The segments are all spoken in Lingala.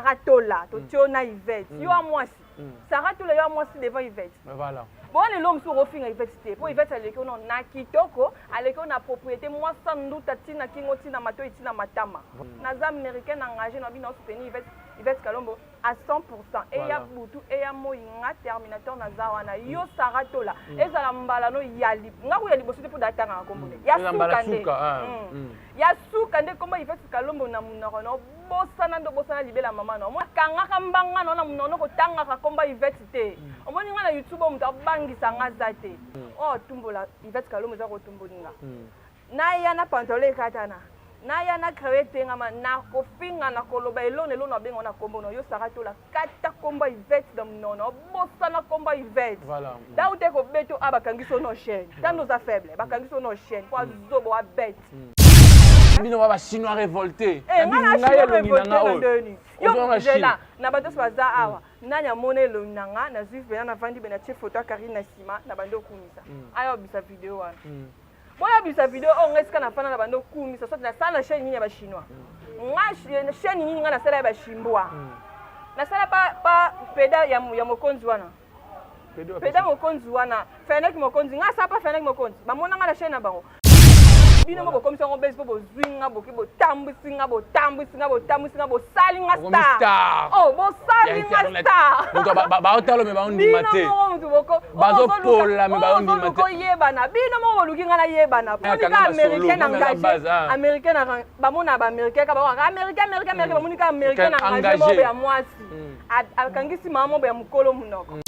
Saratola, Totiona Yvette. Yo à moi si. Saratola yo à moi si devant Yvette. Voilà. Bon, les hommes sont refinés Yvette. Pour Yvette, elle est qu'on a kitoko, elle est qu'on a propriété. Moi, sans doute, tina kingoti na mato et tina matama. Naza américaine engagée dans bien soutenir Yvette Kalombo à 100%. Et il y a Boutou, et il y a Moïnga, Terminator Nazawana, yo Saratola. Et ça la mbalano yali. Nga où yali bossé pour d'attendre en commun. Ya soukande. Ya soukande comment Yvette Kalombo na munoro. Bossana do bossana libela maman no. Moi kanga kambanga no na munono ko tanga ka komba Yvette te. Omoni nga na YouTube mu tabangi sanga zate. Oh tumbola Yvette Kalombo za ko tumboninga. Na ya na pantole katana. Na ya na krete ngama na kofinga na koloba elone lona bengo na kombo no yo Saratola kata komba Yvette dam nono bossana komba Yvette. Voilà. Da ute ko beto abakangiso no chaîne. Dans nos faibles, bakangiso no chaîne kwa zobo a bête. Bino baba chinois révolté. Eh ngana chinois révolté na deni. Yo jela na bato swaza awa. Nanya mone lo nanga na zuif bena na vandi bena chef photo Karine na sima na bando kumisa. Ayo bisa video wana. Boya bisa video on eska na fana na bando kumisa so na sala chaîne nyinyi ba chinois. Nga chaîne nyinyi ngana sala ba chimbwa. Na sala pa peda ya mokonzi wana. Peda mokonzi wana. Fenek mokonzi nga sapa fenek mokonzi. Ba mona nga na chaîne na bango. Bino mo comme ça on baisse bo zwinga bo ki bo tambusinga bo salinga star. Oh bo salinga star. Muto ba hotelo me ba on di mate. Bazo pola me ba on di mate. Ko yebana bino mo luki ngana yebana. Monika américaine engagée. Américaine ba mona ba américaine ka ba américaine ba monika américaine engagée mo be ya mwasi. Akangisi mama mo be ya mukolo munoko.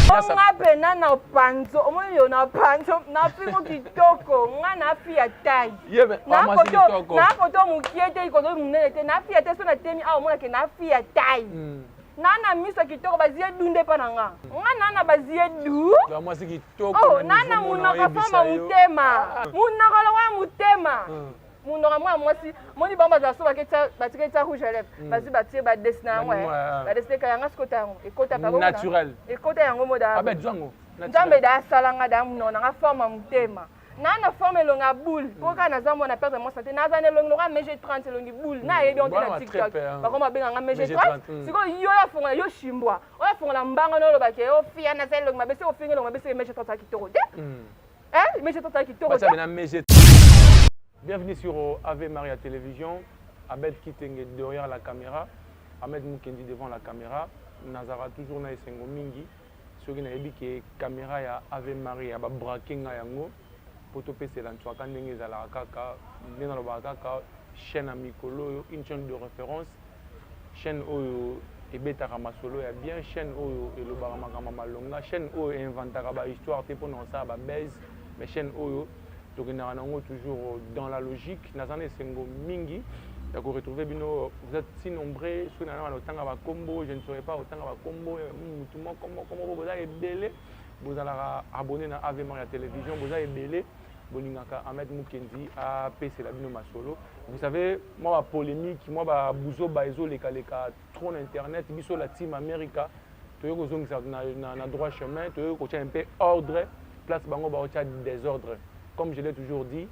Nga pena na panzo, omoyo na panzo, na fimo kitoko, nga na fia tai. Yebe, ama si kitoko. Na koto mukiete ikoto munete, na fia te so na temi a omona ke na fia tai. Nana miso kitoko bazie dunde pa na nga. Nga nana bazie du. Ama si kitoko. Oh, nana munaka fama mutema. Munaka lawa mutema. Munora moi si moni bamba za so baketa batiketa rouge à lèvres basi batie ba dessiner ouais ba dessiner ka yanga skota yango ekota pa bona naturel ekota yango moda abe zango nzambe da salanga da munona nga forme mutema na forme longa boule poka na zambo na perdre mon santé na zane longa meje 30 longi boule na yebi on na TikTok ba koma benga nga meje 30 siko yo ya fonga yo shimbwa o ya fonga mbanga no lo ba ke o fia na zane longa bese o finga longa bese meje 30 kitoko te meje 30 kitoko te na meje. Bienvenue sur Ave Maria Télévision. Abed Kitenge derrière la caméra. Ahmed Mukendi devant la caméra. Nazara toujours na esengo mingi. Soki na yebi ke caméra ya Ave Maria ba brakenga yango. Poto pese la ntwaka ndenge ezala kaka. Ndena lo ba kaka chaîne amikolo une chaîne de référence. Chaîne oyo ebetaka masolo ya bien, chaîne oyo elobaka makama malonga, chaîne oyo inventaka ba histoire te pona ça ba base, mais chaîne oyo donc nous sommes toujours dans la logique. Nous avons mingi. Vous retrouvez bino, vous êtes si nombreux. Si vous avez un combo, je ne saurais pas autant de combo. Comment vous avez belé, vous allez abonner à Ave Maria Télévision. Vous avez belé, vous allez Ahmed Mukendi à PC la bino masolo. Vous savez, moi la polémique, moi la bouzo baizo les trop internet, biso la team America. Tu as na droit chemin, tu as un peu ordre, place bango ba désordre. Comme je l'ai toujours dit,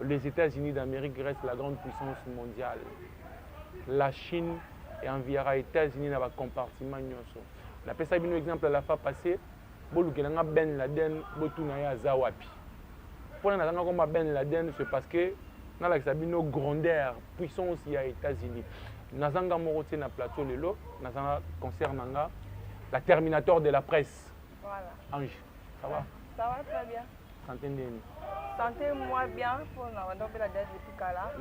les États-Unis d'Amérique restent la grande puissance mondiale. La Chine est environ les États-Unis dans le compartiment. On a fait un exemple la fois passée. Ben Laden, Zawapi. Pour Ben Laden, c'est parce que nous avons une grandeur, puissance aux États-Unis. Nous avons un plateau de l'eau, nous avons concernant la Terminator de la presse. Voilà. Ange, ça va? Ça va très bien. Sentez-moi bien pour la dette depuis Kala.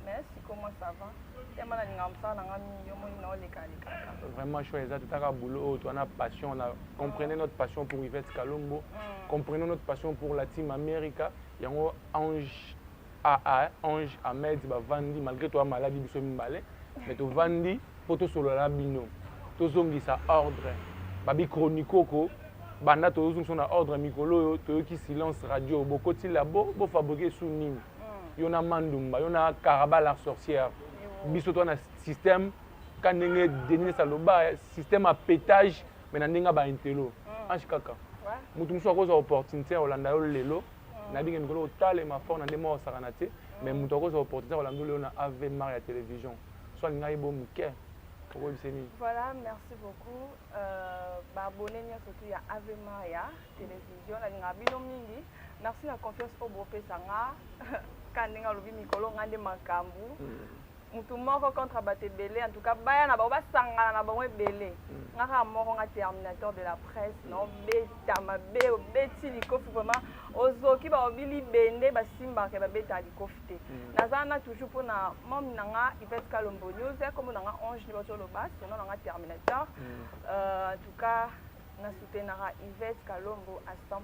Mais si comment ça va? Vraiment chouette, tu as boulot, tu as passion, comprenez notre passion pour Yvette Kalombo, comprenez notre passion pour la team America. Il y a Ange AA, Ange Ahmed, Vandi, malgré toi maladie, tu es malade, mais tu Vandi, pour te solo la bino, tu as ça ordre, babi chronico. Banda to son ordre mikolo to ki silence radio boko ti labo bo fabriquer sous nini yona mandumba yona karaba la sorcière biso to na système kan ndenge denise saloba système à pétage mais na ndenge ba intelo ange kaka mutu muso akoza opportunité olanda yo lelo na binga mikolo tale ma fort na ndemo sakanate mais mutu akoza opportunité olanda yo na Ave Maria Télévision soit ngai bo muke Voilà, merci beaucoup. Abonnez surtout à Ave Maria télévision la ngabino mingi. Merci la confiance au groupe Sanga. Kandinga lobi mikolo ngande makambu. Mutu moko contre baté belé en tout cas baya na ba sangana na ba belé. Ngaka moko nga terminateur de la presse non beta mabe beti likofi vraiment ozoki ba obili bende ba simba ke ba beta likofi te. Nazana toujours pour na mom nanga Yvette Kalombo news comme nanga Ange ni bato lo bas sinon nanga terminateur. En tout cas na soutenara Yvette Kalombo à 100%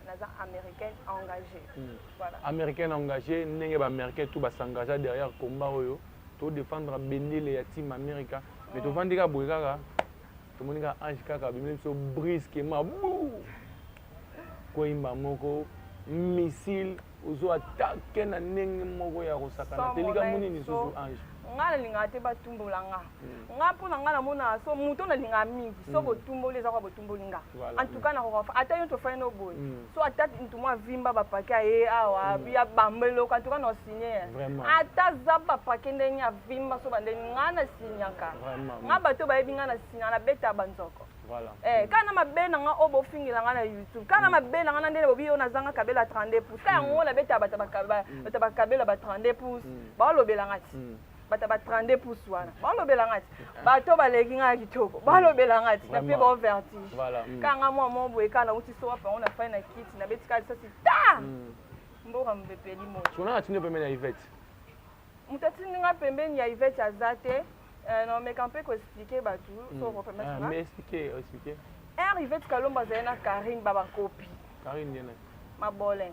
naza américaine engagée. Voilà. Américaine engagée nenge ba américain tout ba s'engager derrière combat oyo. To défendre bendele ya team America mais to vandika boyaka to monika Ange kaka bimem so brusquement bou ko imba moko missile ozo attaquer na ndenge moko ya kosakana telika monini so Ange ngala linga te batumbola nga nga pona nga na mona so muto na linga mingi so botumboli za kwa botumbolinga en tout cas na ko ata yo to final boy so ata ntu mo vimba ba paka e awa bia bambelo en tout cas no signer ata za ba paka ndenya vimba so bande nga na signaka nga bato ba ebinga na signa na beta banzoko voilà kana mabena nga obo fingila nga na YouTube kana mabena nga ndele bobi yo na zanga kabela 32 pouces ka ngo na beta bata bakabela ba 32 pouces ba lobela ngati bata ba 32 pouces wana ba lobela ngati bato baleki nga kitoko ba lobela ngati na pe ba vertige kanga mo boye kana uti so apa ona fa na kit na betika ça c'est ta mboka mbepeli mo sona atine pembeni ya Yvette mutatini nga pembeni ya Yvette azate non mais quand peut expliquer ba tout so repermettre mais expliquer Yvette Kalombo zena Karine baba copie Karine nena ma bolin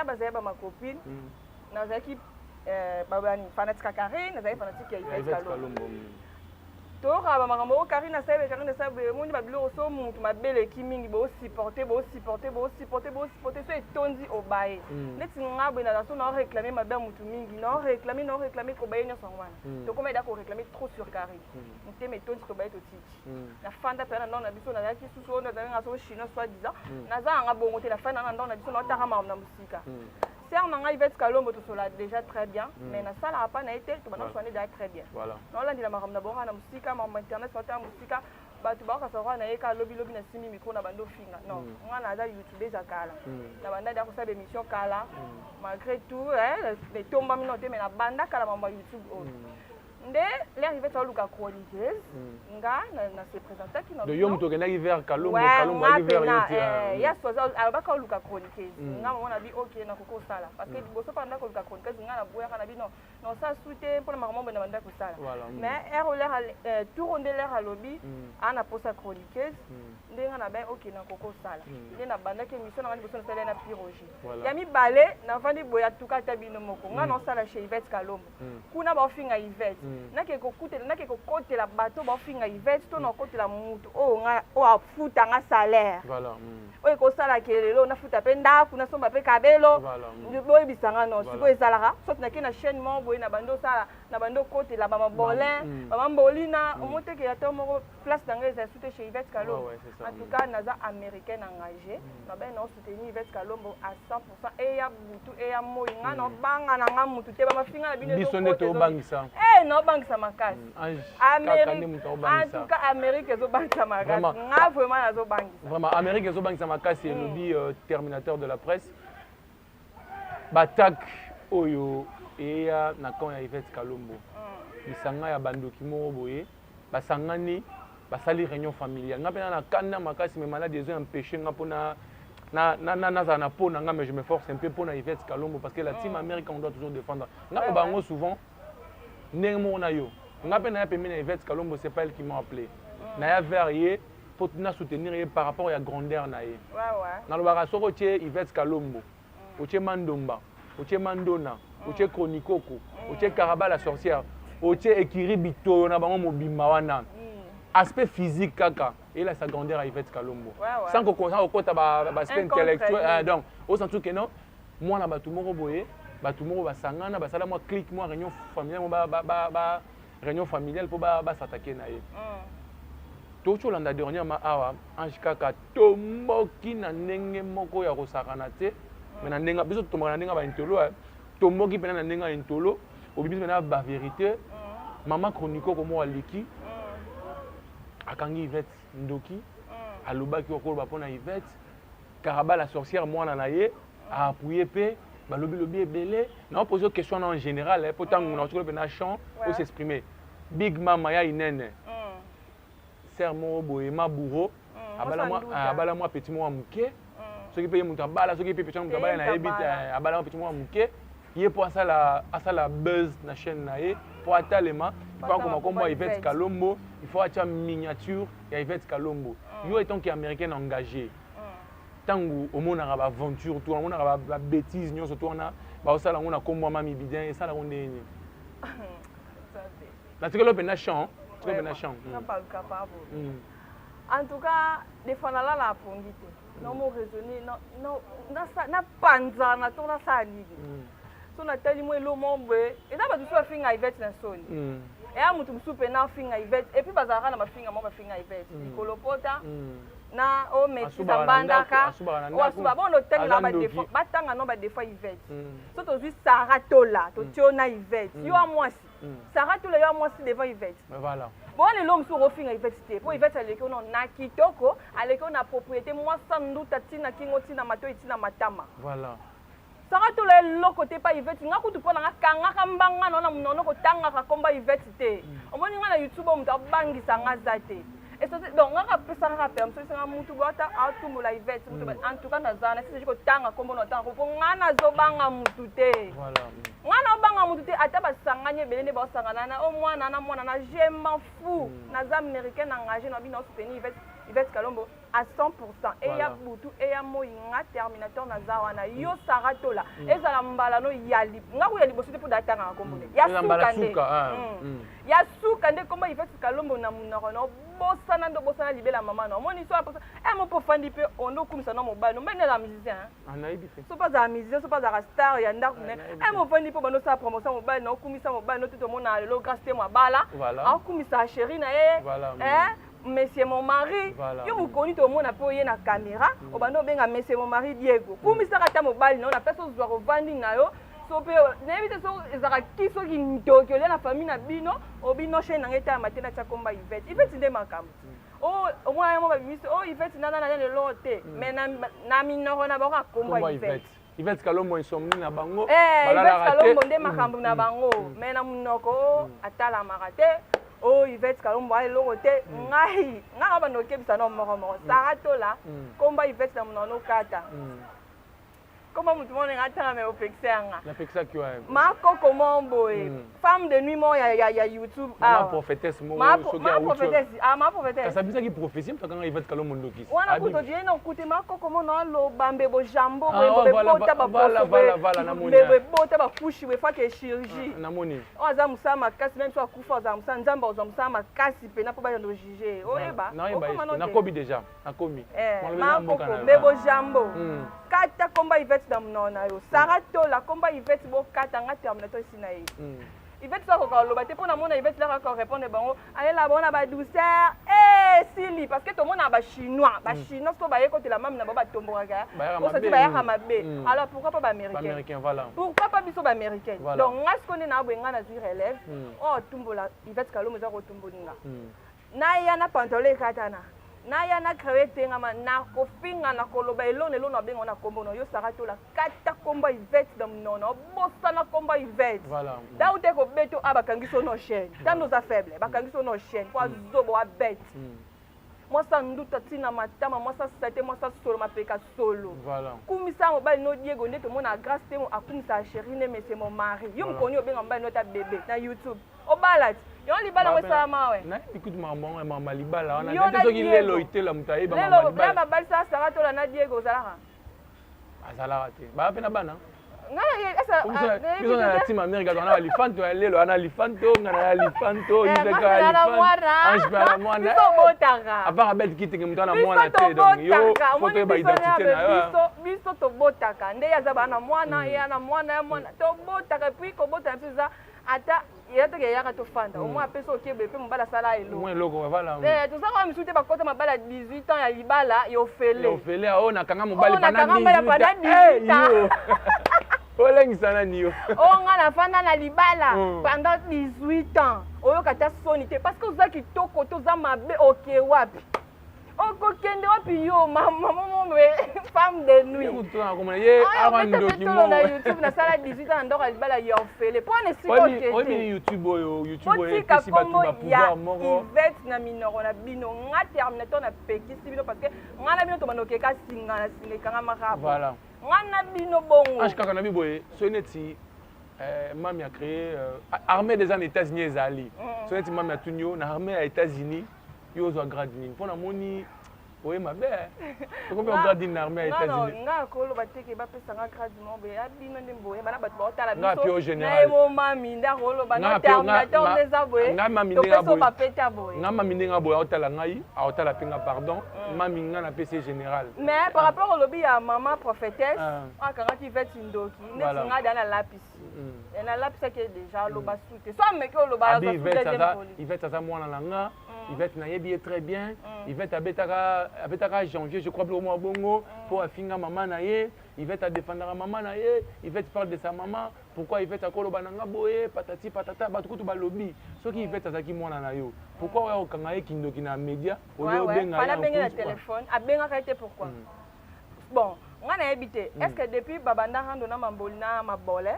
bazaye ba ma copine na zaki babani fanatique Karine na zaki fanatique Yvette Kalombo to raba makambo Karine na sabe moni ba bilo so muntu mabele kimingi bo supporter so etondi obaye neti ngabo na so na réclamer mabe mutu mingi na réclamer ko baye nyoso ngwana to comme d'accord réclamer trop sur Karine mutu me etondi ko baye to tiki na fanda pena na biso na yaki susu na nga so chinois soit disant na za nga bongo te la fanda na biso na tarama na musika Serre nanga Yvette Kalombo to sola déjà très bien mais na sala pas na été to bana soigner déjà très bien voilà non là ndila makamna bora na musika ma internet soit musika batu ba ka sawa na eka lobby na simi micro na bando finga non nga na za YouTube za kala na banda da ko sabe émission kala malgré tout les tomba minote mais na banda kala mamba YouTube nde l'air Yvette Luka chroniqueuse nga na se présenter qui de yom to kena Yvette Kalombo Yvette yote ya so alba ka Luka chroniqueuse nga mona bi OK na koko sala parce que boso panda ko Luka chroniqueuse nga na boya kana bi non ça souté pour le makambo na banda ko sala mais l'air tout ronde l'air à lobby ana posa chroniqueuse nde nga na ben OK na koko sala nde na banda ke mission na boso na sala na pirogie ya mi balé na vandi boya tuka tabino moko nga no sala chez Yvette Kalombo kuna ba finga Yvette nake kokotela bato bafinga Yvette to na kokotela mutu o afuta nga salaire voilà o ko sala kelelo na futa pe ndaku na somba pe kabelo boy bisanga no siko ezalaka sot na kina chaîne mo boy na bando sala na bando kotela ba mabolin ba mambolina o mote ke yato mo place d'angais za soute chez Yvette Kalombo en tout cas naza américaine engagée na ben no soutenir Yvette Kalombo à 100% et ya butu et ya moyinga no banga na nga mutu te ba mafinga na bino to bangisa no bangisa makasi Amérique en tout cas Amérique ezo bangisa makasi nga vraiment nazo bangisa vraiment Amérique ezo bangisa makasi lobby terminateur de la presse batak oyo eya na camp ya Yvette Kalombo bisanga ya bandoki moko boye basangani basali réunion familiale nga pena na kanda makasi mais malade ezo empêcher nga pona na pona nga mais je me force un peu pona Yvette Kalombo parce que la team Amérique on doit toujours défendre nga bango souvent ndenge moko na yo nga pe na ya pembeni na Yvette Kalombo c'est pas elle qui m'a appelé na ya vers ye pour na soutenir ye par rapport ya grandeur na ye na lobaka soko tie Yvette Kalombo otie Mandomba otie Mandona otie Kronikoko otie Karaba la sorcière otie Ekiri Bitoyo na bango mobimba wana aspect physique kaka et là sa grandeur à Yvette Kalombo sans qu'on kota ba aspect intellectuel donc au sens que non moi na batu moko boye batu moko basangana basala moi clique moi réunion familiale ba réunion familiale pour ba s'attaquer na ye to cholanda dernièrement awa Ange kaka tomboki na ndenge moko ya kosakana te mais na ndenge biso tomboka na ndenge ba intolo tomboki pena na ndenge ya intolo obibi pena ba vérité maman Chronico comme aliki akangi Yvette Ndoki alobaki okoloba pona Yvette Karaba la sorcière mwana na ye a appuyé pe balobi ebele na poser question en général pourtant on a trouvé na champ pour s'exprimer Big Mama ya inene sermo boye mabouro abala moi petit moi muke ce qui paye mon tabala ce qui paye petit mon tabala na ebita abala petit moi muke yé pour ça la buzz na chaîne na ye pour atalema pas comme Yvette Kalombo il faut acheter miniature ya Yvette Kalombo yo étant qui américaine engagé tangu au monde araba aventure tout le monde araba bêtise nyo surtout on a ba ça là on a comme moi mami bidin et ça là on est la tu que le champ tu le champ pas capable en tout cas des fois là la pongité non mo raisonner non na panza na tona ça ni so na tali mo lo mombe et na ba tu so finga Yvette na soni et a mutu msupe na finga Yvette et puis bazara na mafinga mo mafinga Yvette kolopota na o meti bandaka o asuba bono teng na ba defo batanga no ba defo Yvette so to zi Saratola to tiona Yvette yo amwasi Saratola yo amwasi devant Yvette voilà bon les l'homme sur ofinga Yvette c'était pour Yvette aleki on na kitoko aleki on a propriété moi sans doute tina kingo tina mato tina matama voilà Saratola lo côté pas Yvette nga kutu pona nga kanga kambanga nona munono ko tanga ka komba Yvette te omoni nga na YouTube o muta bangisa nga zate. Et donc, on a fait ça rappel, parce que c'est un moutou bota, à tout le Yvette, en tout cas, dans la si je tanga comme on entend, on a zobanga moutouté. Voilà. On a banga moutouté, à taba sanganye, belene ba sangana, au moins, nana, moi, nana, je m'en fous. Naza américaine engagée, n'a bien soutenir Yvette Kalombo à 100%. Et il y a Boutou, et il y a Moïnga, Terminator, Nazawana, Yo Saratola, et ça la mbalano yali. N'a pas eu possibilité pour d'attendre en Combo. Il y a il y a Soukande, comment Yvette Kalombo n'a pas bosana ndo bosana libela mama no moni so aposa mo pofandi pe ondo kumisa no mobano mbene la musicien anayibi fe so pas za musicien so pas za star ya ndaku ne mo fandi pe bano sa promotion mobano no kumisa mobano tout mona le grasse moi bala a kumisa chérie na monsieur mon mari yo mukoni to mona pe ye na caméra o bano benga monsieur mon mari Diego kumisa kata mobali no na peso zo revandi na yo so pe n'évite so ezaka kiso ki ndokyo la famille na bino obino chez na ngeta matena tsa komba Yvette nde makambo o mwana mo ba biso Yvette nana na le lote mais na minoro na ba komba Yvette Kalombo insomni na bango Yvette Kalombo nde makambo na bango mais na munoko atala makate Yvette Kalombo ale lote ngai nga ba no kebisa no moko Saratola komba Yvette na munono kata comment tout le monde attend mais au pexanga la pexa qui a Marco comment boy femme de nuit moi il y a YouTube ma prophétesse moi ma prophétesse ma prophétesse ça bisa qui prophétie mais quand Yvette Kalombo ndoki wana kuto je na kuti Marco comment no lo bambe bo jambo bo bota ba voilà na moni be bota ba kushi we fa ke chirurgie na moni o za musama kasi même soit kufa za musama nzamba za musama kasi pe na po ba ndo juger o eba na kobi déjà na komi Marco be bo jambo kata komba Yvette na mnona yo Saratola komba Yvette bo kata nga terminateur sina ye Yvette ça ko loba te pona mona Yvette là ko répondre bango allez la bona ba douceur sili parce que to mona ba chinois so ba yeko te la même na ba tomboka ko ça ba ya mabe alors pourquoi pas ba américain voilà pourquoi pas biso ba américain donc nga ce connait na bwenga na zui relève tumbola Yvette Kalombo za ko tumboninga na ya na pantalon katana na ya na créer tengama na kofinga na koloba elone lo na bengo na kombo no yo Saratola kata komba Yvette dam nono bossa na komba Yvette voilà da ute ko beto abakangiso no chaîne tando za faible bakangiso no chaîne kwa zobo a bête moi ça nduta tina matama moi ça sate moi ça solo mapeka solo voilà kumisa mobali no Diego ndeto mona grâce temo akumisa chérie ne mais c'est mon mari yo mkoni obenga mbali no ta bébé na YouTube obalat yo libala wesa mawe na écoute mama libala on a des qui lelo itela mutaye ba mama libala ba balsa Saratola na Diego zalaka azalaka te ba pena bana ngala esa biso na team America on a lifanto lelo ana lifanto ngana lifanto izeka lifanto ange para mwana biso botaka apa abet kitinge mutana mwana te donc yo photo ba identité na yo biso to botaka nde ya zaba na mwana ya na mwana to botaka puis ko botaka pisa ata yete ke yaka to fanda au moins apeso okebe pe mobala sala elo moins loko voilà tout ça comme sute ba kota mabala 18 ans ya libala yo fele na kanga mobali pendant 18 ans olengisa nani yo oyo nga nafanda na libala pendant 18 ans oyoka ta soni te parce que oza kitoko toza mabe oke wapi okokende wapi yo mama femme de nuit na YouTube nasala 18 ans ndoko libala ya ofele po ne sikoke oyi YouTube oyo botika kombo ya Yvette na minoro na bino nga terminateur na pekisi bino parce que nga na bino tomanokeka singana singekanga makabo voilà nga na bino bongo kaka na biboye so neti mami a créé armée des États-Unis ezali so neti mami a tunyo na armée ya États-Unis yo zo grade nini mpona moni oye mabe tokomi ograde na armée ya États-Unis nga kolo bateke bapesanga grade mobe abino nde mboye bana bato baotala nga pio biso général na emo mami nda koloba na terminateur ndeza boye topeso bapeta boye nga mami ndenga boye aotala ngai aotala mpe nga pardon mami nga na PC général mais par rapport au lobby ya maman prophétesse akangaki Yvette Ndoki neti nga da na lapisi na lapisi ake déjà loba sute so ameki oloba Yvette aza mwana na nga Yvette nayebi ye très bien Yvette abetaka janvier je crois au mois bongo pour afinga maman na ye Yvette a défendra maman na ye Yvette parle de sa maman pourquoi Yvette akoloba na nga boye patati patata bato kutu balobi soki Yvette azaki mwana na yo pourquoi oya okanga ye kindoki na média oyo benga ya benga na téléphone abengaka ete pourquoi bon nga nayebi te est-ce que depuis babanda rando na mamboli na mabole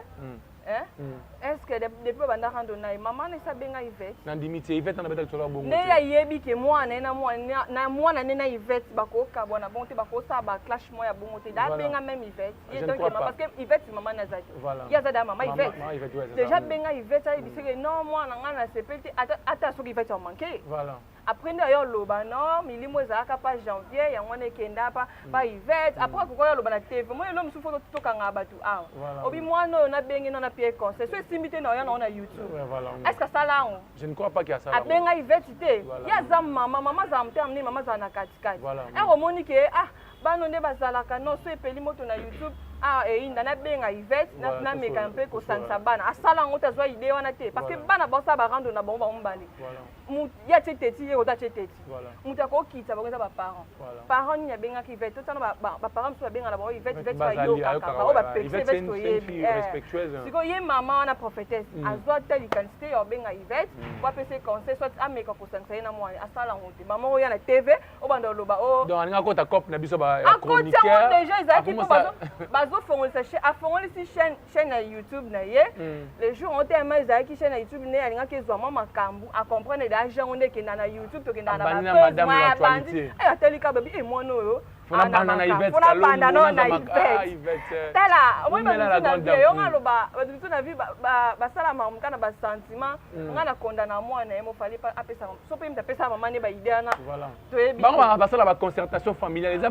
est-ce que depuis babanda rando na maman ne sabenga Yvette na dimiti Yvette na beta tsola bongo ne ya yebi ke mwana na mwana ne na Yvette bakoka bona bon te bakosa ba clash moya bongo te da benga même Yvette et donc parce que Yvette maman na zaki ya za da maman Yvette déjà benga Yvette a dit que non mwana nga na sepelti ata soki Yvette en manquer voilà après d'ailleurs loba non milimo ezalaka pa janvier yango wana ekenda pa Yvette après kokoya loba na TV moi elo musufu tokanga bato awa obi mwana oyo nabengi no na pied conseil so esimbi te na oya na YouTube est-ce que ça là je ne crois pas qu'il y a ça abenga Yvette te ya za mama za mtemni mama za na katikati omoni ke bano nde bazalaka no so epeli moto na YouTube eyinda nabenga Yvette nameka mpe kosangisa bana asala yango tazwa ide wana te parce que bana baosa barando na bango bamombali ya tie teti ye ota tie teti moto akokitisa bango eza baparent parent nini abengaki Yvette totana baparent mosusu babenga na bango Yvette bayokaka bango bapekise toyebi sikoyo ye mama wana prophétesse azwa ta likanisi ya obenga Yvette po apesa conseil soit ameka kosangisa ye na mwana asala yango te mama oyo na TV obanda oloba donc aninga kota cope na biso akoti yango déjà ezalaki po afongolisi chaîne ya YouTube na ye les jours otema ezalaki chaîne ya YouTube ne alingaki ezwa mwa makambo acomprendre d'argent onde ekenda na YouTube tokenda na bapesmoya ya bandi atalika babi mwana oyo fonabanda na Yvette tala omoi babitu yo nga loba babitu na vi basala mamuka na basentiment nga na konda na mwana ye mofali apesa so mpe mta apesa mama ne baide wana toyebi bango basala baconcertation familiale eza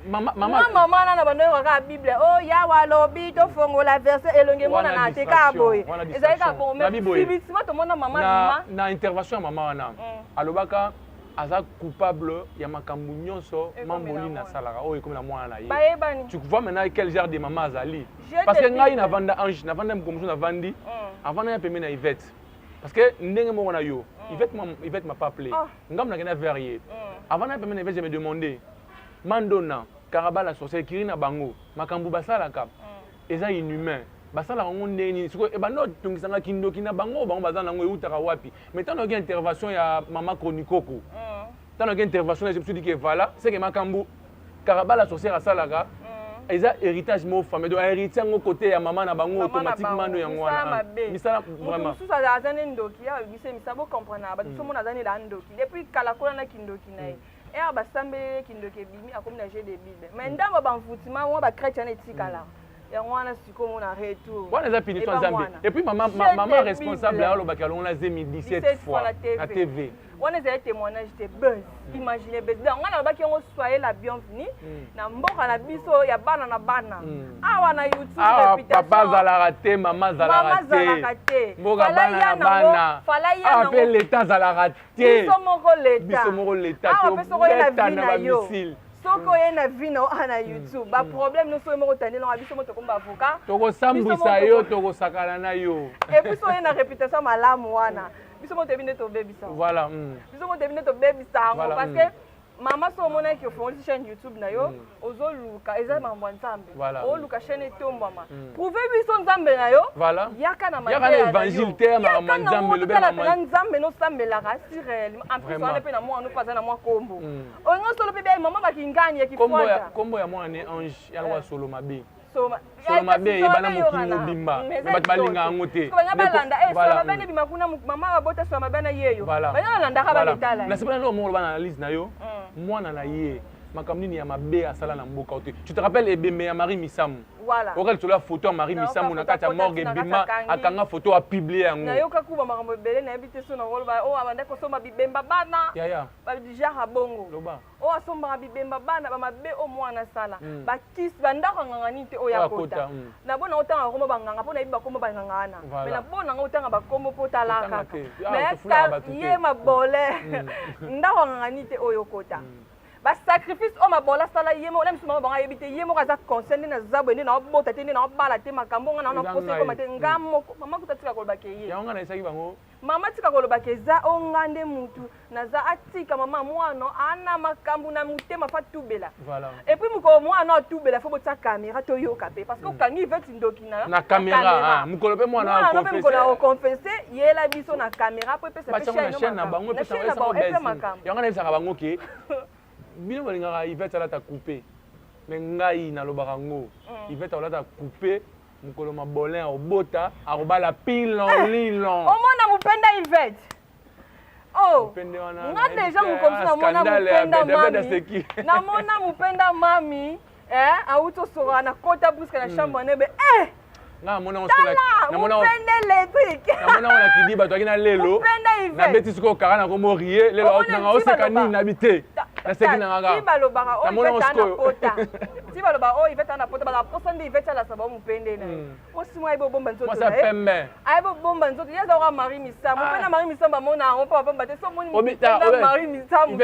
mama na bando kaka bible o yawa lobi tofongola verset elonge mwana na ateka boye ezali ka bon mais sibisima tomona mama na intervention ya mama wana alobaka aza coupable ya makambo nyonso mamboli na salaka oyo ekomi na mwana na ye tu vois maintenant quel genre de maman azali parce que ngai navanda ange navanda mokomosu navandi avanda ya pembeni na Yvette parce que ndenge moko na yo Yvette m'a pas appelé ngam nakenda vers ye avanda ya pembeni na Yvette je me demandé mandona karabala sorcière kiri na bango makambo basalaka eza inhumain basala ngo ndeni siko ebando tungisanga kindoki na bango baza nango eutaka wapi mais tant que intervention ya mama Kronikoko tant que intervention je me suis dit que voilà c'est que makambo karabala sorcière asalaka eza héritage mo famille donc héritier ngo côté ya mama na bango automatiquement no yango wana misala vraiment tout ça azane ndoki ya bise misabo comprendre ba tout monde azane la ndoki depuis kala kola na kindoki na et basambe kindoki bimi akomi na jeu de bible mais ndamba bamvutima mo ba chrétien etikala yango wana sikomo na retour wana eza punition Zambie et puis maman responsable ya lobaki alongola 2017 fois na TV wana ezali témoignage de buzz imaginez buzz donc ngana lobaki yango soyez la bienvenue na mboka na biso ya bana na bana awa na YouTube réputation papa zalaka te mama zalaka te mboka bana na bana ape l'état zalaka te biso moko l'état awa pe soko na vie na yo soko ye na vino ana YouTube ba problème no so mo tandela na biso mo to komba avocat toko sambwisa yo toko sakala na yo et puis so ye na réputation malamu wana biso mo tebine to bebisa voilà biso mo tebine to bebisa parce que Mama so mona ki ofongoli chaîne YouTube na yo ozoluka eza mambo nzambe oluka chaîne etombama prouver biso nzambe na yo yaka na yaka na évangile te na nzambe le bela na nzambe no sambela rasi réel en plus on pe na moi no paza na moi kombo ongo solo pe be mama bakingani ekifuata kombo ya mwana ne ange ya lwa solo mabe solo mabe ebana mokimo bimba bato balinga yango te solo mabe ne bima kuna mama babota solo mabe na yeyo bana landaka baletala na sepana lo mongolo bana analyse na yo mwana na ye makambo nini ya mabe asala na mboka ote tu te rappelles ebembe ya Marie Misamu okali tolo ya photo ya Marie Misamu na kati ya morgue ebima akanga photo apublie yango nayoka kuba makambo ebele nayebi te so na ngoloba o abanda kosomba bibemba bana babijara bongo o asombaka bibemba bana bamabe o mwana sala bakisi bandako ngangani te oyo akota na bona otanga kombo banganga mpo nayebi bakombo banganga wana me na bona nga otanga bakombo mpo talaka me ye mabole ndako ngangani te oyo okota ba sacrifice o mabola sala yemo na misuma banga yebite yemo kaza concerne na zabwe ni na bota te ni na bala te makambo nga na pose ko mate ngamo mama kutatika ko bakeye ya nga na isaki bango mama tika ko bakeza o ngande mutu na za atika mama mwana ana makambo na mutema fa tubela et puis muko mwana tubela fo bota caméra to yo kapé parce que kangi veti ndoki na caméra mukolo pe mwana ko confesser yela biso na caméra po pe se chaîne na bango pe sa ya nga na isaka bango ke bino balingaka Yvette alata couper mais ngai nalobaka ngo Yvette alata couper mukolo mabolin obota akobala pilon lilon omona mupenda Yvette oh nga deja mukomisi namona mupenda mami namona mupenda mami auto soka na kota buska na chambre nebe nga mona namona kidiba to akina lelo na beti siko kara na komo rie lelo na oseka nini na bité na seki na ngaga tibalobaka o Yvette na pota tibaloba o Yvette na pota bala posa ndi Yvette ala saba mupende na osi mwa ibo bomba nzoto na pembe aibo bomba nzoto yaza ka Marie Misamu pena Marie Misamu mona ngo pa bomba te so moni Marie Misamu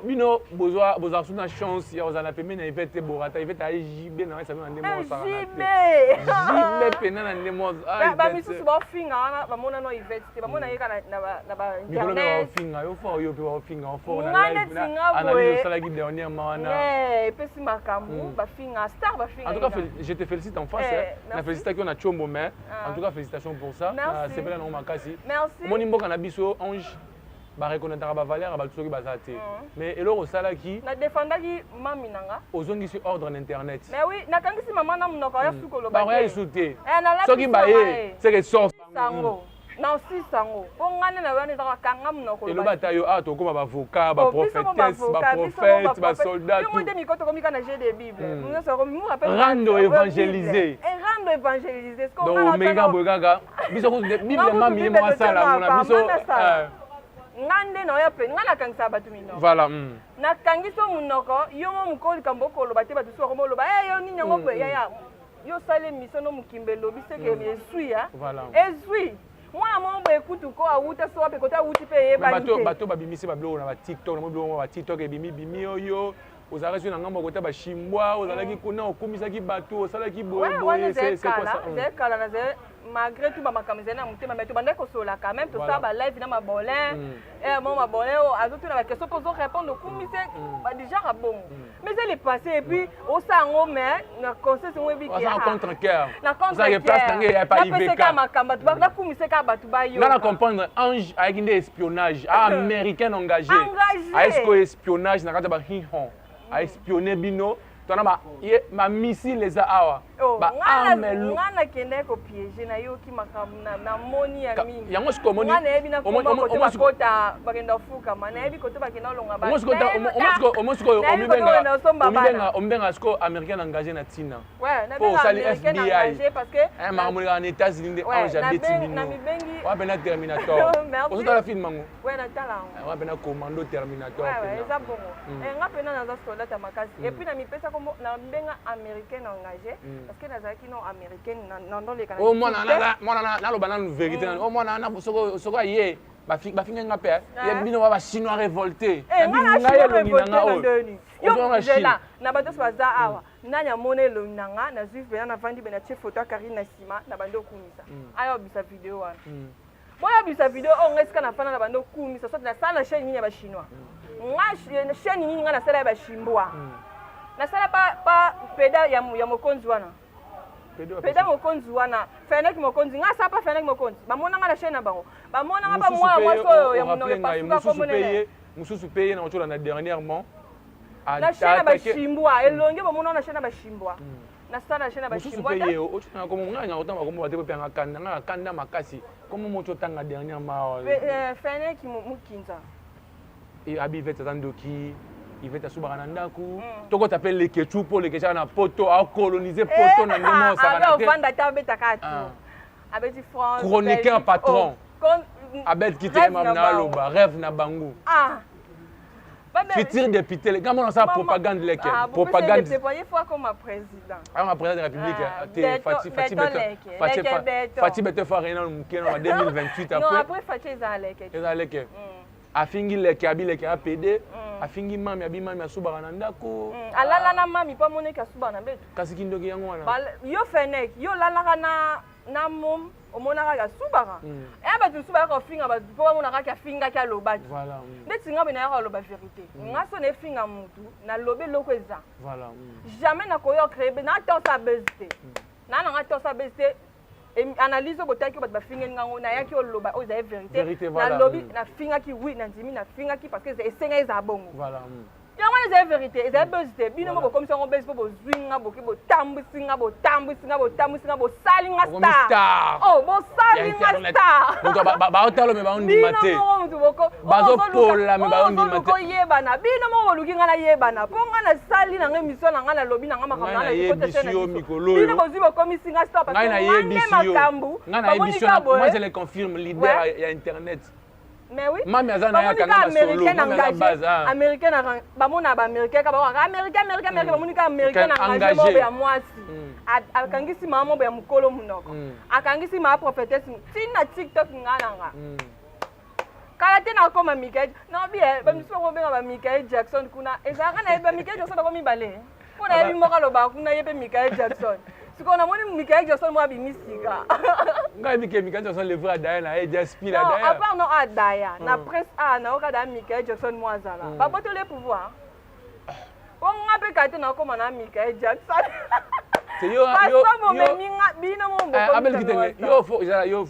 bino bozwa suna chance ya ozana pembe na Yvette borata Yvette a jibe na sabe na ndemo sa jibe pena na ndemo ba misusu ba finga na ba mona no Yvette te ba mona yeka na ba internet finga yo fo yo pe ba finga fo na live analyse ça la guide dernièrement na pesi makambu ba finga star ba finga en tout cas je te félicite en face na félicitations na Chombo mais en tout cas félicitations pour ça c'est bien non makasi moni mboka na biso ange ba reconnaître ba valeur ba tsoki bazate mais eloko sala ki na défendaki mami nanga ozongisi ordre na internet mais oui nakangisi mama na munoko ya sukolo ba ya isute soki ba ye c'est que sort sango na aussi sango ngane na bana za kanga munoko eloba ta yo to koma ba avocat ba prophétesse ba prophète ba soldat tout monde mikoto komika na jeu de bible nous ça comme nous rappelle rando évangéliser donc menga bogaga biso ko bible mami mo sala mona biso ngande na yo pe ngana kangisa batu mino voilà na kangiso munoko yo mo mukoli kamboko lo bate batu so ko lo ba yo ni nyango pe ya yo sale misono mukimbelo biseke esui ya esui moi mon be kutu ko awuta so pe kota wuti pe ye ba bato babimisi ba blog na ba TikTok na blog ba TikTok bimi oyo ozalaki na ngambo kota ba shimbwa ozalaki kuna okumisaki bato osalaki boye c'est quoi ça c'est kala na malgré tout ba makamizana na mutema mais to banda ko sola quand même to ça ba live na mabolin mon mabolin azoto na ba question pour répondre okumise ba déjà bon mais elle est passée et puis au sango mais na conseil c'est webi ki na contre cœur na contre cœur place tangue ya pa ibeka makamba to ba kumise ka batu ba yo na comprendre ange avec des espionnage américain engagé est-ce que espionnage na kata ba hihon a espionner bino tona ba ma missile les awa ba amelu ngana kende ko piéger na yo ki makamuna na moni ya mingi yango siko moni ngana ebi na ko kota bakenda fuka mana ebi ko to bakenda longa ba ombenga siko américain engagé na tina ouais na américain engagé parce que makamuna en États-Unis de ange beti bino wa bena Terminator ozo tala film mango ouais na tala wa bena commando Terminator ouais ça bon nga pena na za soldat makasi et puis na mi pesa ko na benga américain engagé parce que nazaki non américaine dans les canaux. Oh moi na loba na vérité oh moi na soko ye ba finga nga pe ya bino ba chinois révolté na révolté na bato baza awa nanya mone lo nanga na juif bena na vandi bena chef photo Karine na sima na bando kumisa ayo bisa video wana boya bisa video on eska na fana na bando kumisa so na sala chaîne ya ba chinois nga chaîne nini nga nasala ba shimbwa nasala pa peda ya mokonzi wana peda mokonzi wana Fennek mokonzi nga sa pa Fennek mokonzi bamona nga na chaîne na bango bamona nga ba mwa so ya mono pasuka ko monene mususu paye na otola na dernièrement na chaîne ba shimbwa elonge bamona na chaîne ba shimbwa nasala na chaîne ba shimbwa mususu paye otona ko nganya otanga ko mwa te pe nga kanda makasi comme moto tanga dernièrement Fennek mukinza et abi vete tandoki il va t'assurer un andaku toko t'appelle les ketchup pour les ketchup na poto à coloniser poto na ndemo ça va on vend ta bête akatu avec du France chroniqueur patron abet quitter mamna loba rêve na bangu futur député les gars on ça propagande les propagande c'est pas une fois comme président ma président de la République Fati Bete Farina mukeno en 2028 après non après Fati ezaleke afingi leke abileke apede afingi mami abimami asubaka na ndako alala na mami pa moneka asubaka na beto kasi kindoki yango wana yo Fennek yo lalaka na mom omonaka ya subaka bato subaka ofinga bato mpo bamonaka ki afingaki alobaki ndeti nga bena yaka aloba vérité nga so nefinga mutu nalobi eloko eza jamais nakoya ocrée natorsa bese te nananga torsa bese te analyse botaki bato bafingeli ngango nayaki oloba oyo ezali vérité nalobi nafingaki oui nandimi nafingaki parce que esenga eza bongo yango wana ezali vérité ezali bese te bino mo bokomisa yango bese mpo bozwinga boki botambwisinga bosalinga star bosalinga star baotalo me baondima te bazopola me baondima te koyebana bino moko boluki nga nayebana mpo nga nasali nanga émission na nga nalobi nanga makambo nanga bino bozwi bokomisinga star parce que ngange makambo moi je le confirme leader ya internet mais oui mami azana ya kanga solo mami à base américain bamona ba américain ka ba américain bamonika américain engagé mo ya mwasi akangisi mama mo ya mukolo munoko akangisi ma prophétesse tina TikTok ngananga kala te na koma Michael non bien ba miso ko benga ba Michael Jackson kuna ezaka na ba Michael Jackson ko mibale kuna yebi mo ka loba kuna yebe Michael Jackson siko na moni Michael Jackson mo abimisika ngai bike Michael Jackson le vrai Daya na JSP la Daya non à part non à Daya na presse na oka Michael Jackson mo azala ba boto le pouvoir on ngape kate na koma na Michael Jackson yo bino mo abel kitenge yo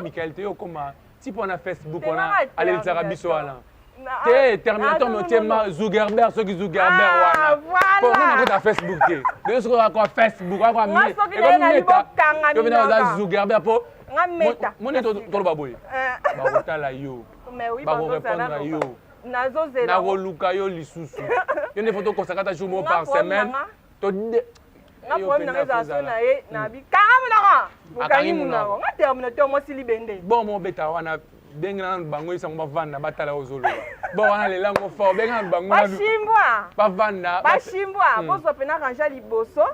Michael te yo koma tipo na Facebook ona ale tsara biso wana te Terminator me tema Zuckerberg ceux qui Zuckerberg wana pour nous na Facebook te de ce qu'on a Facebook on a mis et comme na Zuckerberg po ngameta moni to baboye ba kotala yo ba ko répondre yo nazozela na koluka yo lisusu yo ne photo kosakata jour mo par semaine to nga problème na eza na ye na bi kanga bukangi munako nga Terminator mo sili bende bon mo beta wana benga bango isango bavanda batala ozolo bon wana lelango fort benga bango bashimbwa bavanda bashimbwa boso pena kanja liboso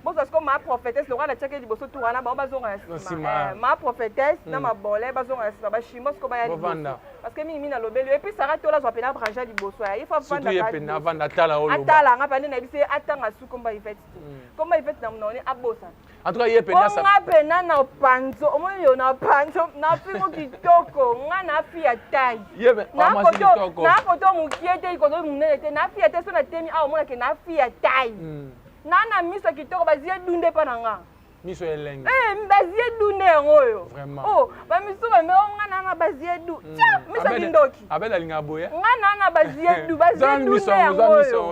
boso sko ma prophétesse le roi la tcheke liboso tout wana ba bazonga ya sima ma prophétesse na mabole bazonga ya sima bashimbwa sko ba ya liboso parce que mimi na lobelo et puis Sarah tola zo pena kanja liboso ya il faut vanda ka pena vanda tala oloba atala nga pande na bise atanga su komba ifete komba ifete na mnoni abosa en tout cas ye pena ça nga pena na panzo omoyo na panzo na fimo kitoko na fi ya taille na koto mukie te koto munene te na fi ya te so na temi a omona ke na fi ya taille na miso kitoko bazie dunde pa nanga miso elenge bazie dunde ngoyo ba miso ba me ngana na bazie du miso kindoki abela linga boya ngana na bazie du bazie dunde ngoyo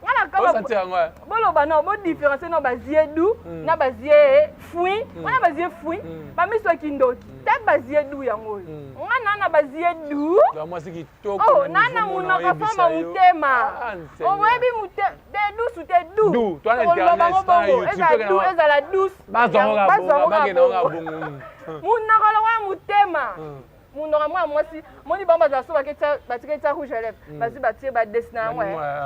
ngana kaba bolo ba no bo différence no bazie du na bazie fui ngana bazie fui ba miso kindoki te bazie du yango ngana na bazie du ba mwasi kitoko nana munaka fama mutema owebi mute de du su te du toi na internet star YouTube ezala douce bazonga bongo munaka la mutema munaka mwa mwasi moni bamba za so batika tia rouge à lèvres basi batie ba dessiner ngwa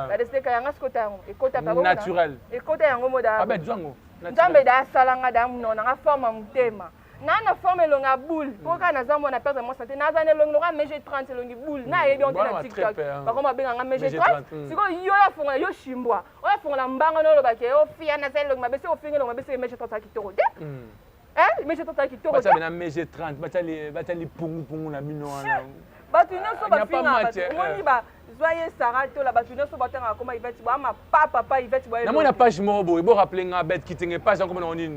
ba dessiner kayanga skota yango ekota pa naturel ekota yango moda abet zango nzambe da salanga da munona nga forme mutema nana forme longa boule poka na zambo na perdre mon santé nazane longa longa meje 30 longi boule na yebi on na TikTok ba koma benga nga meje 30 siko yo ya fonga yo shimbwa o ya fonga mbanga no lo ba ke o fia na sele longa bese o finga longa bese meje 30 kitoko de meje 30 kitoko ba na meje 30 ba tali pungu na bino wana ba tu no so ba finga ba moni ba Zoye Sarah to la batuno so batanga koma Yvette bo ama papa Yvette bo. Na mona page moko bo rappeler nga bête qui tinge page comme on dit.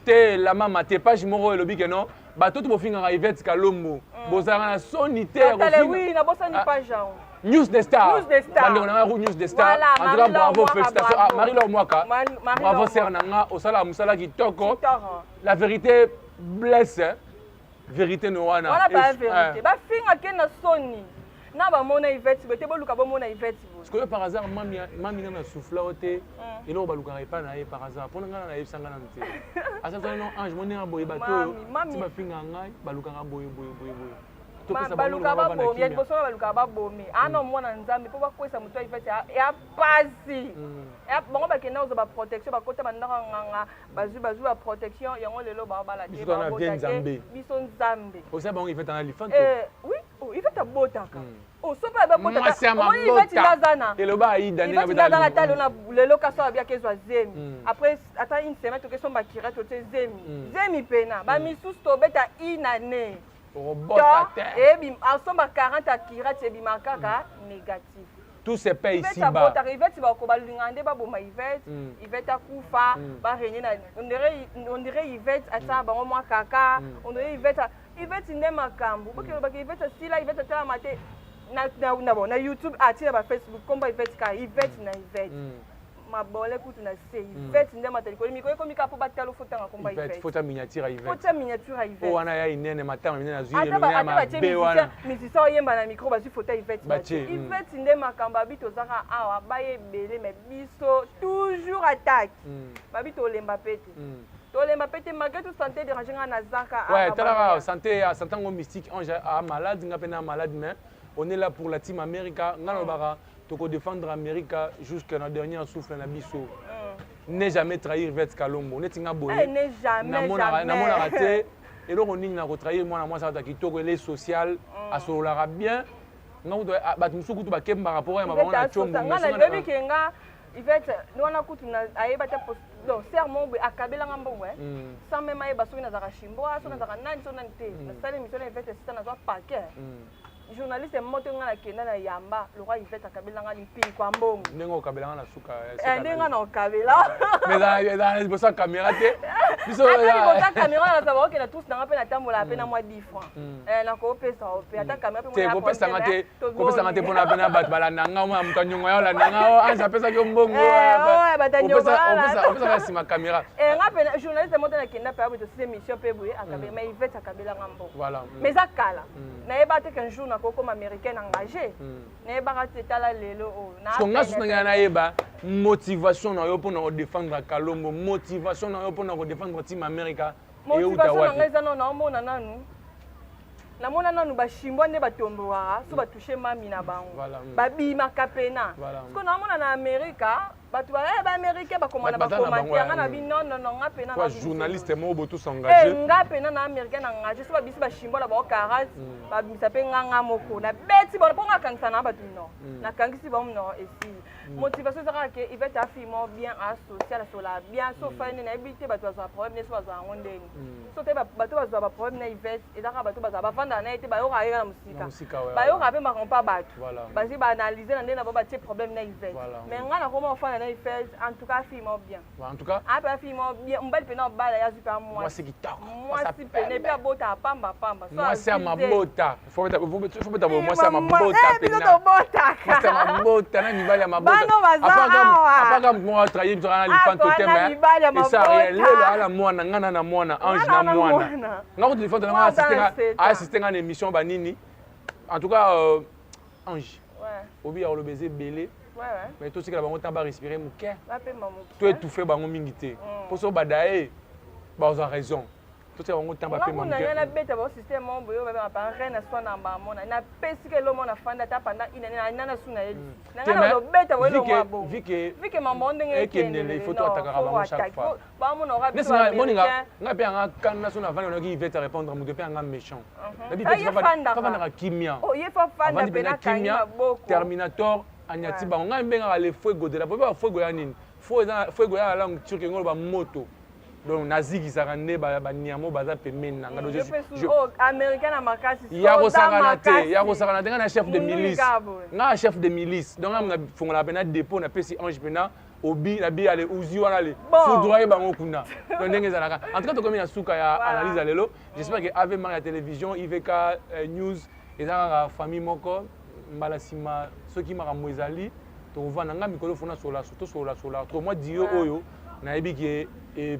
Te la mama te page moko lobi que non. Bato to bo finga Yvette Kalombo. Bozanga na sonité oui, na bosa ni page. News des Stars. News des Stars. News des Stars. En tout cas, bravo, félicitations. Ah, Marie-Laure Mwaka. Bravo, Sernanga. Osala Moussala Kitoko. La vérité blesse. Vérité Noana. Voilà pas vérité. Ba finga kena soni. Na ba mona Yvette, bete boluka ba mona Yvette. Parce que par hasard mami na souffla oté et non baluka pas na par hasard. Pour nga na yebsanga na nté. Asa non ange mona boye bato. Ti ba finga ngai baluka boye. Baluka ba bomi, yet boso baluka ba bomi. Ano mwana nzambe po bakwesa muto Yvette ya pasi. Ya bongo ba kena ozo ba protection ba kota bandaka nganga bazu ba protection yango lelo ba bala te ba bota. Biso nzambe. Osa bango Yvette na lifanto. Oui, Yvette botaka. Oh so pa ba botaka. Moi Yvette lazana. Et le ba ida ni Yvette lazana talo na lelo kaso abia kezwa zemi. Après ata une semaine to keso ba kira to te zemi. Zemi pena ba misusu to beta inane. Et ensemble 40 à Kira, c'est bimakaka négatif. Tout se paye ici-bas. Yvette va koba lingande ba boma Yvette akufa ba régner na on dirait Yvette ata ba moi kaka on dirait Yvette ne makambu parce que Yvette si là Yvette tala maté na YouTube ati ba Facebook comme Yvette ka Yvette na Yvette mabole kutu na se Yvette nde matali ko miko ko mika po batalo fotanga komba Yvette fota miniature Yvette fota miniature Yvette o wana ya inene matama minene na zuile minene ma be wana misisa oyemba na micro bazu fota Yvette Yvette nde makamba bito zaka awa baye belé mais biso toujours attaque babito lemba pete tolemba pete malgré tout santé déranger na zaka ouais tala santé ngo mystique ange a malade nga pena malade mais on est là pour la team America ngalo bara toko défendre America jusqu'à la dernière souffle na biso. Ne jamais trahir Yvette Kalombo. Ne tinga boye. Ne jamais. Na mona raté. Et donc on na ko trahir moi ça ta kitoko les social à solara bien. Nga to ba musuku to ba kemba rapport ya mabona na chombo. Nga na bebi kenga Yvette no na kutu na ayeba ta post donc serment be akabela ngamba ouais. Sans même ayeba so na zaka shimbo so na zaka nani so na nte. Na sale mission Yvette c'est na zo paquet. Journaliste moto ngana kenda na yamba le roi Yvette akabela ngani pi kwa mbongo nengo kabela na suka ndenga na kabela mais dans bosa caméra te biso la bosa caméra na savoir que na tous na pe na tambola pe na moi 10 francs na ko pesa o pe ata caméra pe mo pesa ngate ko pesa ngate pona pe na bat bala nanga mo mutanyongo ya la nanga anza pesa ke mbongo o pesa sima caméra ngape journaliste moto na kenda pe abito c'est mission pe boye akabela mais Yvette akabela ngambo voilà mais akala na eba te qu'un jour comme américaine engagée ne ba tala lelo o na so ngasu na na yeba motivation na yo pour na défendre Kalombo motivation na yo pour na défendre team America et motivation na ngeza na mona nanu na mona nanu ba shimbo ne batomboa so ba toucher mami na bango ba bima kapena ko na mona na America batu ba américain ba komana ba commentaire na bi non ngape na journaliste mo boto s'engager ngape na américain engagé so ba bisi ba shimbo la ba karas ba bisa pe nganga moko na beti bona ponga kangisa na batu no na kangisi ba no esi motivation ça que il va ta fille bien social sur la bien so fa ni na ebité batu ba problème ne so ba ngondeni so te batu ba problème na Yvette et da batu ba vanda na été ba yo ka na musika ba yo ka pe ma kompa batu ba si ba analyser na ndena ba tie problème na Yvette mais ngana comment fa en tout cas fille bien en tout cas après fille bien mbali pena bala ya super moi c'est qui tard moi si pena bien bota pamba moi c'est ma bota faut mettre moi c'est ma bota pena moi c'est ma bota na mibali ya mabota apaka moi trahir sur un elephant totem et ça rien lelo ala mwana ngana na mwana ange na mwana ngako téléphone na assister à émission banini en tout cas ange obi ya le baiser belé mais tout ce que la bango tamba respirer muke tout étouffé bango mingité pour ça badae ba ont raison tout ce bango tamba pe muke na beta ba système mon boyo ba pa rien soit na ba mona na pesi que le mona fanda ta pendant ina suna yeli na lo beta wo lo mabo vike maman ndenge ekendele il faut tout attaquer bango chaque fois ba mona ora mais ça moninga ngape anga kana suna vana no ki vete répondre mu pe anga méchant na bi pe fa na kimia oh ye fa fanda pe na kimia Terminator anyati bango ngai mbenga le fuego de la fuego ya nini fuego ya langue turque ngolo ba moto donc naziki sarande ba niamo baza pembeni nanga donc je américain na makasi ya ko sakana te nga na chef de milice nga chef de milice donc nga fongola pena dépôt na pesi ange pena obi na bi ale uzi wana le foudroyer bango kuna donc ndenge zalaka en tout cas to comme na suka ya analyse lelo j'espère que Ave Maria télévision IVK news ezaka famille moko mbala sima soki makambo ezali tovanda nga mikolo fona sola to moi dio oyo na yebi ki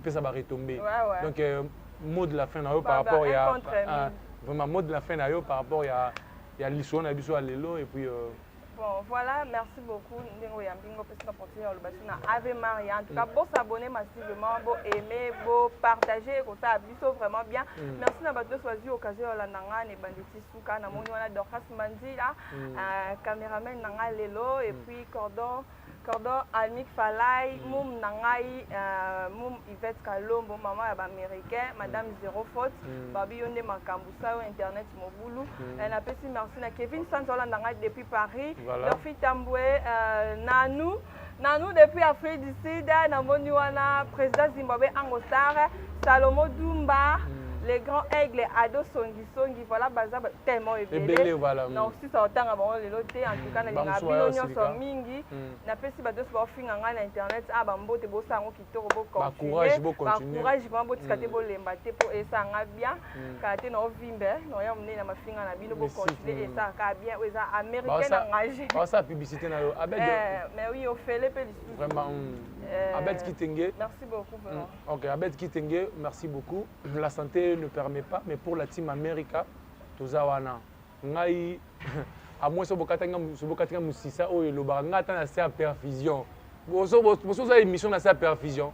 pesa ba retomber donc mot de la fin na yo par rapport ya vraiment mot de la fin na yo par rapport ya l'histoire na biso lelo et puis bon voilà, merci beaucoup. Ndingo Yambingo peut continuer le bassin Ave Maria. En tout cas, bon s'abonner massivement, bon aimer, bon partager, comme ça biso vraiment bien. Merci na bato choisi occasion la nanga ne banditi suka na moni wana Dorcas Mandi là, caméraman nanga lelo et puis cordon Almik Falai, Moum Nangai, Moum Yvette Kalombo, maman américain, Madame Zéro Faute, Babi Yonde Makambusa, Internet Moboulou. Elle a petit merci à Kevin Sanzola Nangai depuis Paris, leur fille Tamboué, Nanou depuis Afrique du Sud, Namoniwana, président Zimbabwe Angostar, Salomo Dumba. Les grands aigles, Ado Songi, voilà, Bazar tellement élevé. Voilà. Non, si ça autant avant le loté, en tout cas, les Nabino sont mingi. N'a pas si bateau soit fin en internet, ah bambo te bossa en qui te robot courage, beau continuer. Courage, bambo te kate beau l'embate pour et ça en bien. Kate no vimbe, no ya mné na ma fin en abino beau continuer et ça ka bien, ouais ça américain engagé. Bah ça publicité na yo. Mais oui, au fait les pélis. Vraiment. Abed Kitenge. Merci beaucoup. Ok, Abed Kitenge, merci beaucoup. La santé ne permet pas, mais pour la team America, tozawana. Ngai, à moins ce bokatanga musisa o le barangata na sa perfusion. Boso ça émission na sa perfusion.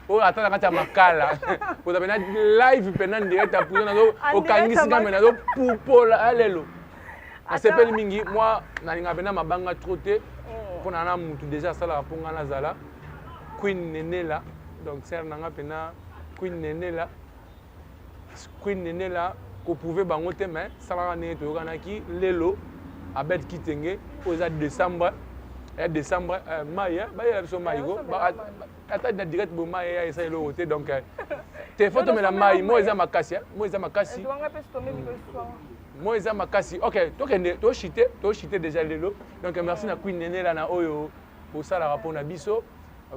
O attends quand tu makala. Vous avez live pendant direct à pouvoir au kangisi kamena do pour alelo. On s'appelle mingi moi na linga bena mabanga troté pour na mutu déjà ça la ponga na zala. Queen Nene là, donc c'est un pena Queen Nene là, qu'on pouvait bangoter mais ça va aller tout ganaki lelo Abed Kitenge aux décembre mai bah il so mai go bah attends direct bo mai et ça le côté donc tes photos mais la mai moi ils makasi OK to chité déjà lelo donc merci na Queen Nene là na oyo pour ça la rapport na biso.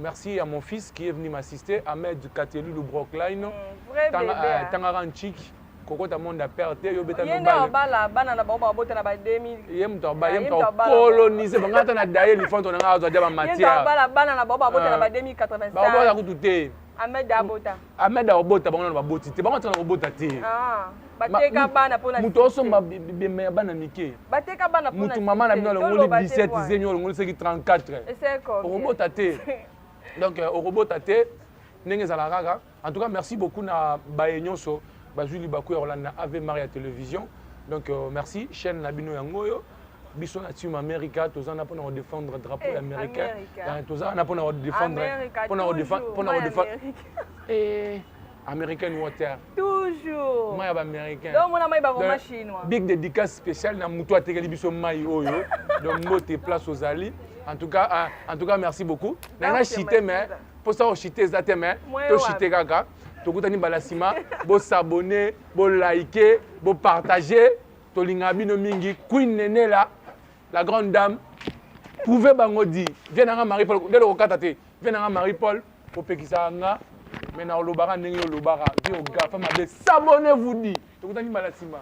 Merci à mon fils qui est venu m'assister, Ahmed Katelu de Brookline. Tangaranchik, Koko Tamonde a perdu, Yobeta Nobal. Banana Boba Botana by 2000. Yem Toba, colonisé, Bangata na Daye, les fonds on a de la matière. Banana Boba Botana by 2085. Baba a goûté. Ahmed Abota. Ahmed Abota, Banana Baboti, t'es pas en train de robota. Ah, Bateka Bana pour la. Moutoso m'a bien bananiqué. Bateka Bana pour la. Moutou maman a mis le 17, Zénior, le 34. Et c'est quoi? Robota. Donc, au robot tate, en tout cas, merci beaucoup na Baenyonso, Bazuli Bakou Orlando Ave Maria Télévision. Donc, merci, chaîne Nabino Yangoyo, Bisson Team America, tous en a pour défendre le drapeau américain. Tous en a pour défendre. Et American Water. Toujours. Moi, américain. Donc, mon ami va chinois. Big dédicace spéciale na Moutou Atekeli Bisson Mai Oyo. Donc, moté place aux Ali. En tout cas, merci beaucoup. Nana chité mais pour ça chité zaté mais to chité gaga. To kutani balasima, bo s'abonner, bo liker, bo partager. To lingabi no mingi Queen Nene là, la grande dame. Pouvez bangodi. Viens na Marie-Paul, dès le katate. Viens na Marie-Paul pour pekisa nga. Mais na lobara ndenge lobara. Viens au gars, femme s'abonnez-vous dit. To kutani balasima.